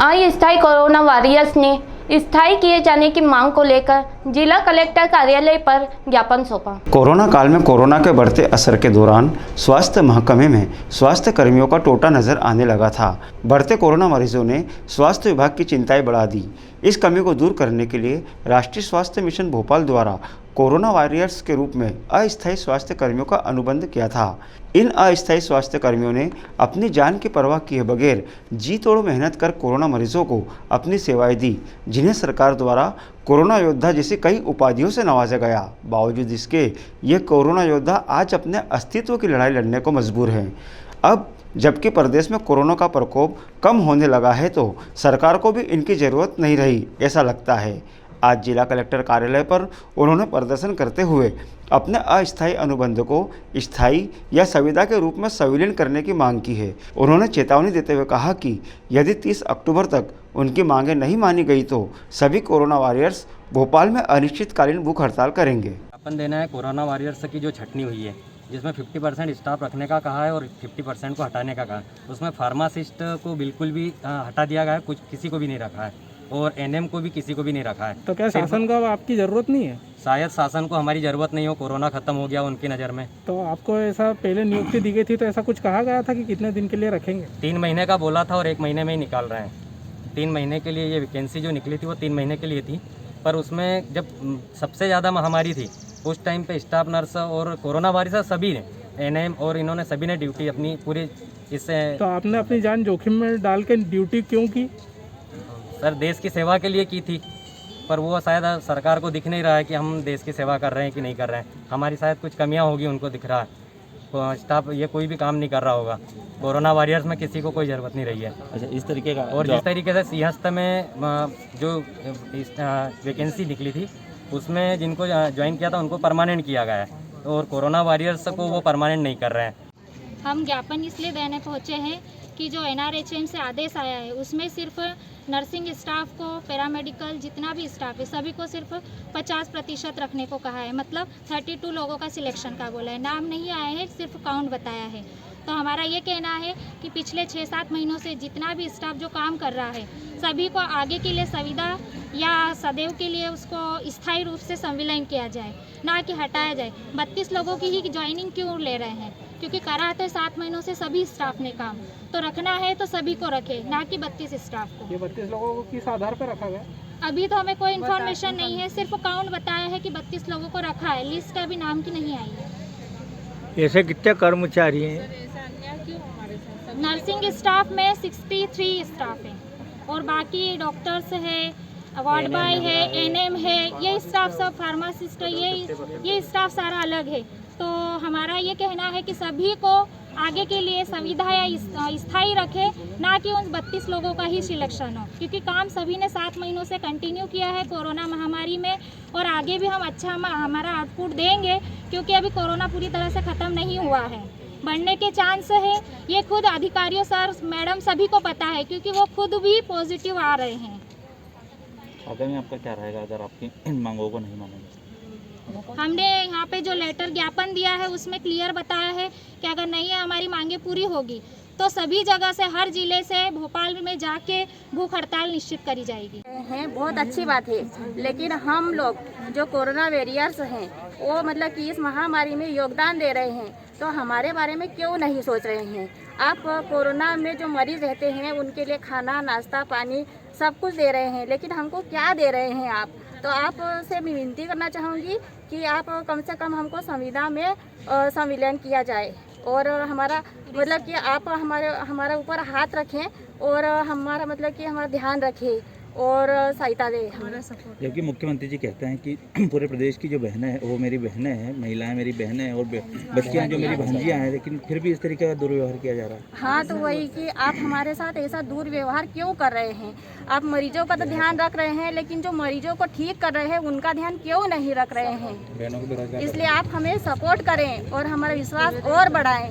अस्थायी corona warriors ने स्थायी किए जाने की मांग को लेकर जिला कलेक्टर कार्यालय पर ज्ञापन सौंपा। कोरोना काल में कोरोना के बढ़ते असर के दौरान स्वास्थ्य महकमे में स्वास्थ्य कर्मियों का टोटा नजर आने लगा था। बढ़ते कोरोना मरीजों ने स्वास्थ्य विभाग की चिंताएं बढ़ा दी। इस कमी को दूर करने के लिए राष्ट्रीय स्वास्थ्य मिशन भोपाल द्वारा कोरोना वॉरियर्स के रूप में अस्थायी स्वास्थ्य कर्मियों का अनुबंध किया था। इन अस्थायी स्वास्थ्य कर्मियों ने अपनी जान की परवाह किए बगैर जी तोड़ मेहनत कर कोरोना मरीजों को अपनी सेवाएं दी, जिन्हें सरकार द्वारा कोरोना योद्धा जैसी कई उपाधियों से नवाजा गया। बावजूद इसके ये कोरोना योद्धा आज अपने अस्तित्व की लड़ाई लड़ने को मजबूर हैं। अब जबकि प्रदेश में कोरोना का प्रकोप कम होने लगा है तो सरकार को भी इनकी ज़रूरत नहीं रही, ऐसा लगता है। आज जिला कलेक्टर कार्यालय पर उन्होंने प्रदर्शन करते हुए अपने अस्थायी अनुबंध को स्थायी या संविदा के रूप में संविलीन करने की मांग की है। उन्होंने चेतावनी देते हुए कहा कि यदि 30 अक्टूबर तक उनकी मांगें नहीं मानी गई तो सभी कोरोना वॉरियर्स भोपाल में अनिश्चितकालीन भूख हड़ताल करेंगे। ज्ञापन देना है कोरोना वॉरियर्स की जो छटनी हुई है, जिसमें 50% स्टाफ रखने का कहा है और 50% को हटाने का कहा है। उसमें फार्मासिस्ट को बिल्कुल भी हटा दिया गया है, कुछ किसी को भी नहीं रखा है और एनएम को भी किसी को भी नहीं रखा है। तो क्या शासन का आपकी ज़रूरत नहीं है? शायद शासन को हमारी ज़रूरत नहीं हो, कोरोना ख़त्म हो गया उनकी नज़र में। तो आपको ऐसा पहले नियुक्ति दी गई थी तो ऐसा कुछ कहा गया था कि कितने दिन के लिए रखेंगे? 3 महीने का बोला था और 1 महीने में ही निकाल रहे हैं। 3 महीने के लिए ये वैकेंसी जो निकली थी वो 3 महीने के लिए थी, पर उसमें जब सबसे ज़्यादा महामारी थी उस टाइम पे स्टाफ नर्स और कोरोना वारियर्स सभी ने एनएम और इन्होंने सभी ने ड्यूटी अपनी पूरी इससे। तो आपने अपनी जान जोखिम में डाल के ड्यूटी क्यों की? सर देश की सेवा के लिए की थी, पर वो शायद सरकार को दिख नहीं रहा है कि हम देश की सेवा कर रहे हैं कि नहीं कर रहे हैं। हमारी शायद कुछ कमियां होगी, उनको दिख रहा है। तो स्टाफ ये कोई भी काम नहीं कर रहा होगा। कोरोना वॉरियर्स में किसी को कोई ज़रूरत नहीं रही है। अच्छा, इस तरीके का और जिस तरीके से सिंहस्थ में जो वैकेंसी निकली थी उसमें जिनको ज्वाइन किया था उनको परमानेंट किया गया है और कोरोना वॉरियर्स को वो परमानेंट नहीं कर रहे हैं। हम ज्ञापन इसलिए देने पहुँचे हैं कि जो NRHM से आदेश आया है उसमें सिर्फ नर्सिंग स्टाफ को, पैरामेडिकल जितना भी स्टाफ है सभी को सिर्फ 50% रखने को कहा है। मतलब 32 लोगों का सिलेक्शन का बोला है, नाम नहीं आया है, सिर्फ काउंट बताया है। तो हमारा ये कहना है कि पिछले 6-7 महीनों से जितना भी स्टाफ जो काम कर रहा है सभी को आगे के लिए संविदा या सदैव के लिए उसको स्थायी रूप से संविलीन किया जाए, ना कि हटाया जाए। 32 लोगों की ही ज्वाइनिंग क्यों ले रहे हैं? क्योंकि करा तो 7 महीनों से सभी स्टाफ ने काम, तो रखना है तो सभी को रखे, ना कि 32 स्टाफ को। ये 32 लोगों को किस आधार पर रखा गया? अभी तो हमें कोई इन्फॉर्मेशन नहीं है, सिर्फ काउंट बताया है कि 32 लोगों को रखा है, लिस्ट अभी नाम की नहीं आई है। ऐसे कितने कर्मचारी हैं? नर्सिंग स्टाफ में 63 स्टाफ है और बाकी डॉक्टर्स है, वार्ड बॉय है, एनएम है, ये स्टाफ सब, फार्मासिस्ट है, ये स्टाफ सारा अलग है। तो हमारा ये कहना है कि सभी को आगे के लिए संविदा या स्थायी रखे, ना कि उन 32 लोगों का ही सिलेक्शन हो, क्योंकि काम सभी ने 7 महीनों से कंटिन्यू किया है कोरोना महामारी में और आगे भी हम अच्छा हमारा आउटपुट देंगे, क्योंकि अभी कोरोना पूरी तरह से ख़त्म नहीं हुआ है, बढ़ने के चांस है। ये खुद अधिकारियों सर मैडम सभी को पता है, क्योंकि वो खुद भी पॉजिटिव आ रहे हैं। आगामी आपका क्या रहेगा अगर आपकी इन मांगों को नहीं मानेंगे? हमने यहाँ पे जो लेटर ज्ञापन दिया है उसमें क्लियर बताया है कि अगर नहीं हमारी मांगे पूरी होगी तो सभी जगह से, हर जिले से भोपाल में जाके भूख हड़ताल निश्चित करी जाएगी। है बहुत अच्छी बात है, लेकिन हम लोग जो कोरोना वॉरियर्स हैं वो मतलब कि इस महामारी में योगदान दे रहे हैं, तो हमारे बारे में क्यों नहीं सोच रहे हैं? आप कोरोना में जो मरीज रहते हैं उनके लिए खाना, नाश्ता, पानी सब कुछ दे रहे हैं, लेकिन हमको क्या दे रहे हैं आप? तो आपसे मैं विनती करना चाहूँगी कि आप कम से कम हमको संविदा में संविलीन किया जाए और हमारा मतलब कि आप हमारे ऊपर हाथ रखें और हमारा मतलब कि हमारा ध्यान रखें और सहायता दें, हमारा सपोर्ट। जबकि मुख्यमंत्री जी कहते हैं कि पूरे प्रदेश की जो बहनें हैं वो मेरी बहनें हैं, महिलाएं मेरी बहनें हैं और बच्चियां जो मेरी भांजियां हैं, लेकिन फिर भी इस तरीके का दुर्व्यवहार किया जा रहा है। हाँ, तो वही कि आप हमारे साथ ऐसा दुर्व्यवहार क्यों कर रहे हैं? आप मरीजों का तो ध्यान रख रहे हैं, लेकिन जो मरीजों को ठीक कर रहे हैं उनका ध्यान क्यों नहीं रख रहे हैं? इसलिए आप हमें सपोर्ट करें और हमारा विश्वास और बढ़ाएं।